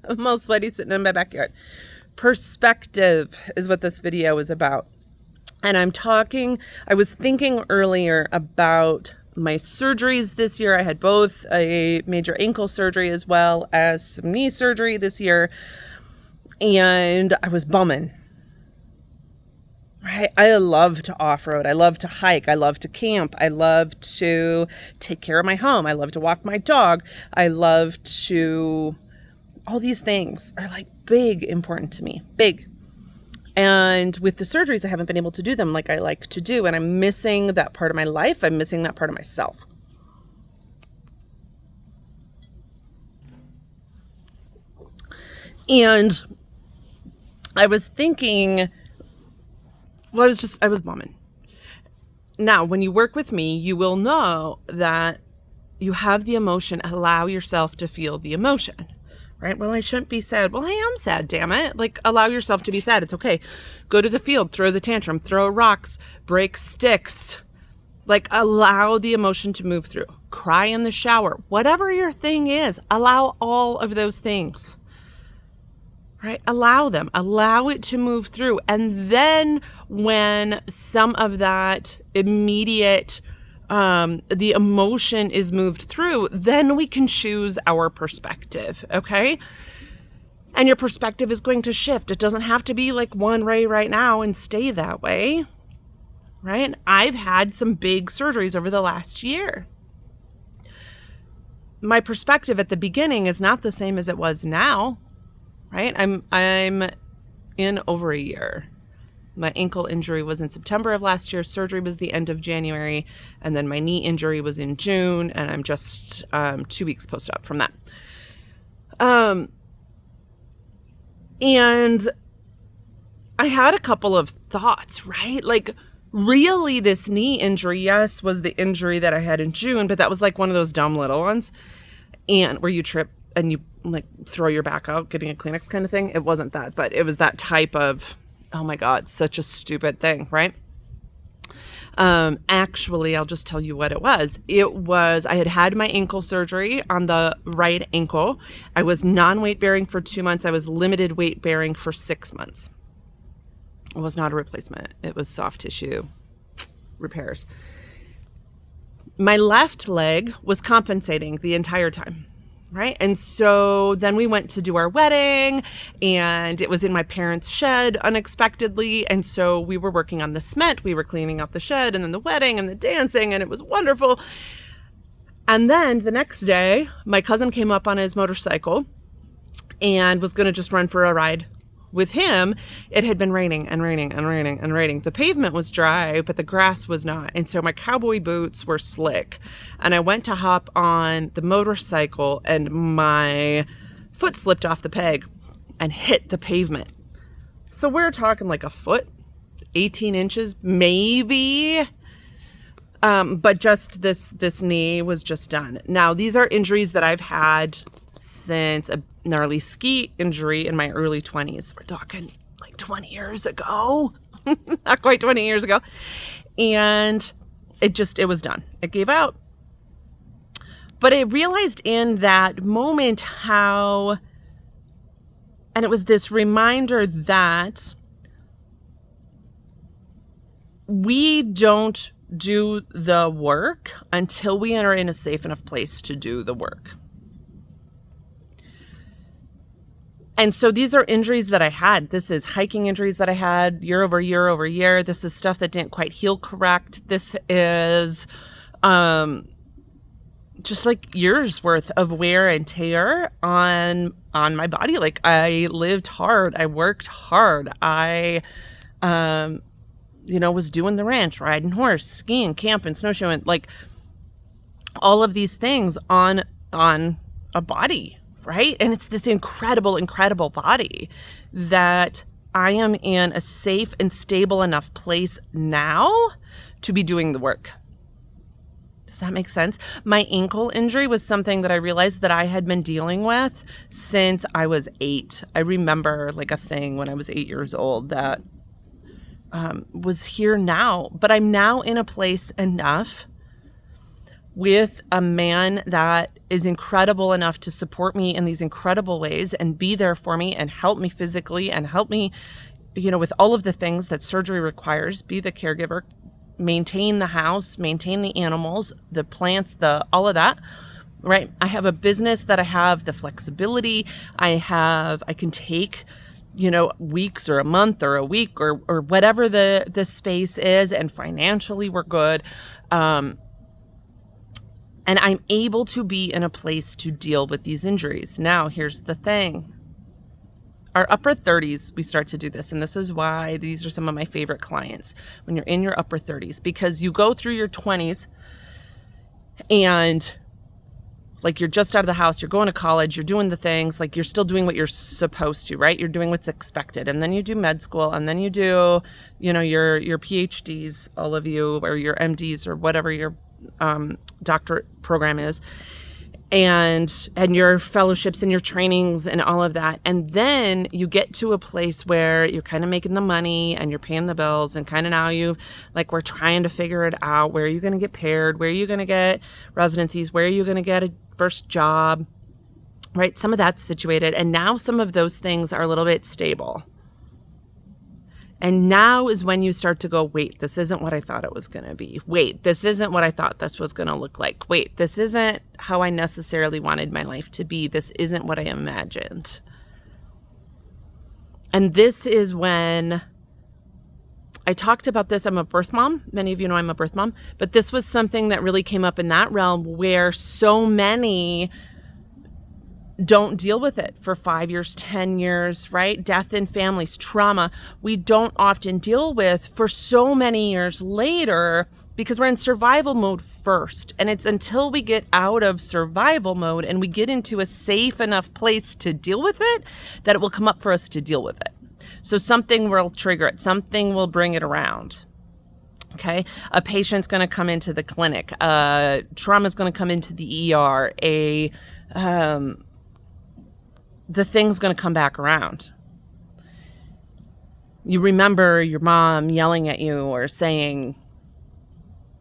I'm all sweaty sitting in my backyard. Perspective is what this video is about. And I was thinking earlier about my surgeries this year. I had both a major ankle surgery as well as some knee surgery this year. And I was bumming. Right? I love to off-road. I love to hike. I love to camp. I love to take care of my home. I love to walk my dog. I love to... all these things are like big, important to me. Big. And with the surgeries, I haven't been able to do them like I like to do. And I'm missing that part of my life. I'm missing that part of myself. And I was thinking, well, I was bumming. Now, when you work with me, you will know that you have the emotion. Allow yourself to feel the emotion. Right? Well, I shouldn't be sad. Well, I am sad, damn it. Like, allow yourself to be sad. It's okay. Go to the field, throw the tantrum, throw rocks, break sticks. Like, allow the emotion to move through. Cry in the shower. Whatever your thing is, allow all of those things. Right? Allow them. Allow it to move through. And then when some of that immediate the emotion is moved through, then we can choose our perspective, okay? And your perspective is going to shift. It doesn't have to be like one way right now and stay that way, right? I've had some big surgeries over the last year. My perspective at the beginning is not the same as it was now, right? I'm in over a year. My ankle injury was in September of last year. Surgery was the end of January. And then my knee injury was in June. And I'm just 2 weeks post-op from that. And I had a couple of thoughts, right? Like, really, this knee injury, yes, was the injury that I had in June. But that was like one of those dumb little ones. And where you trip and you like throw your back out, getting a Kleenex kind of thing. It wasn't that. But it was that type of... oh my God, such a stupid thing, right? Actually, I'll just tell you what it was. I had my ankle surgery on the right ankle. I was non-weight bearing for 2 months. I was limited weight bearing for 6 months. It was not a replacement. It was soft tissue repairs. My left leg was compensating the entire time. Right. And so then we went to do our wedding, and it was in my parents' shed unexpectedly. And so we were working on the cement. We were cleaning up the shed, and then the wedding and the dancing, and it was wonderful. And then the next day, my cousin came up on his motorcycle and was going to just run for a ride with him. It had been raining and raining and raining and raining. The pavement was dry, but the grass was not. And so my cowboy boots were slick. And I went to hop on the motorcycle, and my foot slipped off the peg and hit the pavement. So we're talking like a foot, 18 inches, maybe. But just this knee was just done. Now, these are injuries that I've had since a gnarly ski injury in my early 20s. We're talking like 20 years ago. Not quite 20 years ago. And it was done. It gave out. But I realized in that moment and it was this reminder that we don't do the work until we are in a safe enough place to do the work. And so these are injuries that I had. This is hiking injuries that I had year over year over year. This is stuff that didn't quite heal correct. This is just like years worth of wear and tear on my body. Like, I lived hard. I worked hard. I was doing the ranch, riding horse, skiing, camping, snowshoeing, like all of these things on a body. Right? And it's this incredible, incredible body that I am in a safe and stable enough place now to be doing the work. Does that make sense? My ankle injury was something that I realized that I had been dealing with since I was 8. I remember like a thing when I was 8 years old that was here now, but I'm now in a place enough with a man that is incredible enough to support me in these incredible ways and be there for me and help me physically and help me, with all of the things that surgery requires, be the caregiver, maintain the house, maintain the animals, the plants, all of that, right? I have a business that I have the flexibility. I can take, weeks or a month or a week or whatever the space is. And financially we're good. And I'm able to be in a place to deal with these injuries. Now, here's the thing. Our upper 30s, we start to do this. And this is why these are some of my favorite clients when you're in your upper 30s, because you go through your 20s and like you're just out of the house, you're going to college, you're doing the things, like you're still doing what you're supposed to, right? You're doing what's expected. And then you do med school, and then you do, your PhDs, all of you, or your MDs, or whatever your doctorate program is. And your fellowships and your trainings and all of that. And then you get to a place where you're kind of making the money and you're paying the bills, and kind of now we're trying to figure it out. Where are you going to get paired? Where are you going to get residencies? Where are you going to get a first job? Right? Some of that's situated. And now some of those things are a little bit stable. And now is when you start to go, wait, this isn't what I thought it was going to be. Wait, this isn't what I thought this was going to look like. Wait, this isn't how I necessarily wanted my life to be. This isn't what I imagined. And this is when I talked about this. I'm a birth mom. Many of you know I'm a birth mom. But this was something that really came up in that realm where so many don't deal with it for 5 years, 10 years, right? Death in families, trauma, we don't often deal with for so many years later because we're in survival mode first. And it's until we get out of survival mode and we get into a safe enough place to deal with it that it will come up for us to deal with it. So something will trigger it. Something will bring it around. Okay. A patient's going to come into the clinic. Trauma is going to come into the ER. The thing's going to come back around. You remember your mom yelling at you or saying,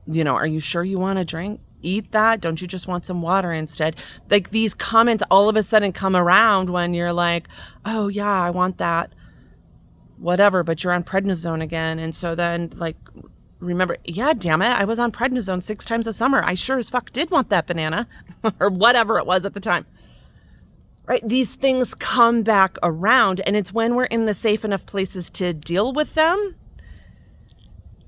are you sure you want to drink? Eat that? Don't you just want some water instead? Like these comments all of a sudden come around when you're like, oh yeah, I want that. Whatever, but you're on prednisone again. And so then remember, yeah, damn it, I was on prednisone 6 times a summer. I sure as fuck did want that banana or whatever it was at the time. Right? These things come back around, and it's when we're in the safe enough places to deal with them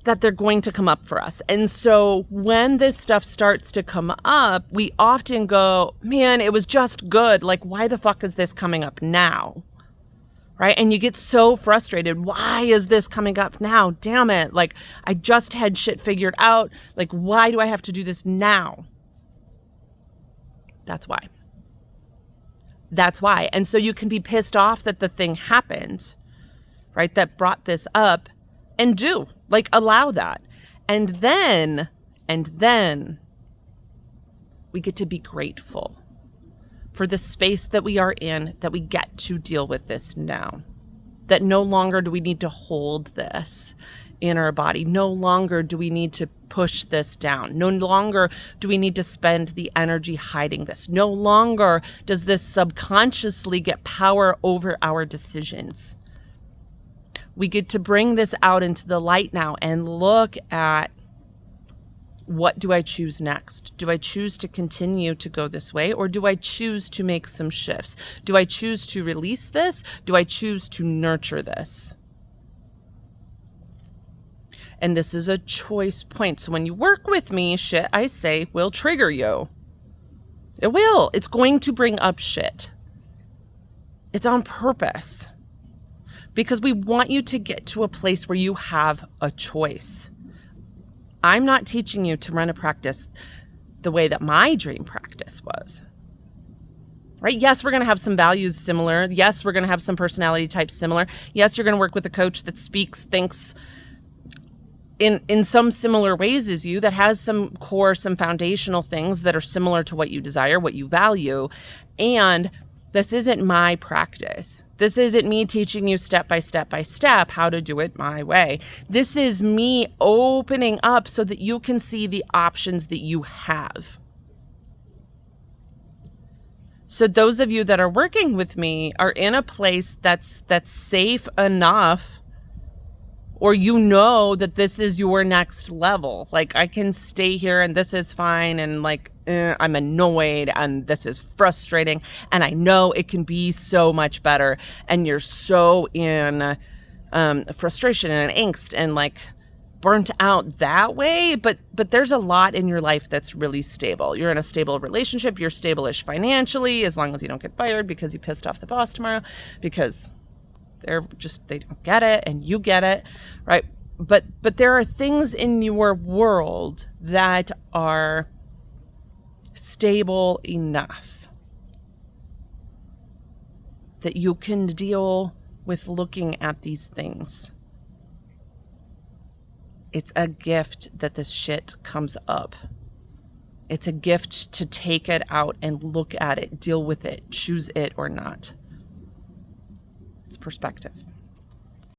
that they're going to come up for us. And so when this stuff starts to come up, we often go, man, it was just good. Like, why the fuck is this coming up now? Right? And you get so frustrated. Why is this coming up now? Damn it. Like, I just had shit figured out. Like, why do I have to do this now? That's why. That's why. And so you can be pissed off that the thing happened, right? That brought this up, and allow that. And then we get to be grateful for the space that we are in, that we get to deal with this now. That no longer do we need to hold this in our body. No longer do we need to push this down. No longer do we need to spend the energy hiding this. No longer does this subconsciously get power over our decisions. We get to bring this out into the light now and look at, what do I choose next? Do I choose to continue to go this way, or do I choose to make some shifts? Do I choose to release this? Do I choose to nurture this? And this is a choice point. So when you work with me, shit I say will trigger you. It will. It's going to bring up shit. It's on purpose. Because we want you to get to a place where you have a choice. I'm not teaching you to run a practice the way that my dream practice was. Right? Yes, we're going to have some values similar. Yes, we're going to have some personality types similar. Yes, you're going to work with a coach that speaks, thinks in some similar ways as you, that has some core, some foundational things that are similar to what you desire, what you value. And this isn't my practice. This isn't me teaching you step by step how to do it my way. This is me opening up so that you can see the options that you have. So those of you that are working with me are in a place that's safe enough, or you know that this is your next level. Like, I can stay here and this is fine, and like I'm annoyed and this is frustrating, and I know it can be so much better, and you're so in frustration and angst and like burnt out that way, but there's a lot in your life that's really stable. You're in a stable relationship, you're stable-ish financially, as long as you don't get fired because you pissed off the boss tomorrow, because they don't get it and you get it, right? But there are things in your world that are stable enough that you can deal with looking at these things. It's a gift that this shit comes up. It's a gift to take it out and look at it, deal with it, choose it or not. It's perspective.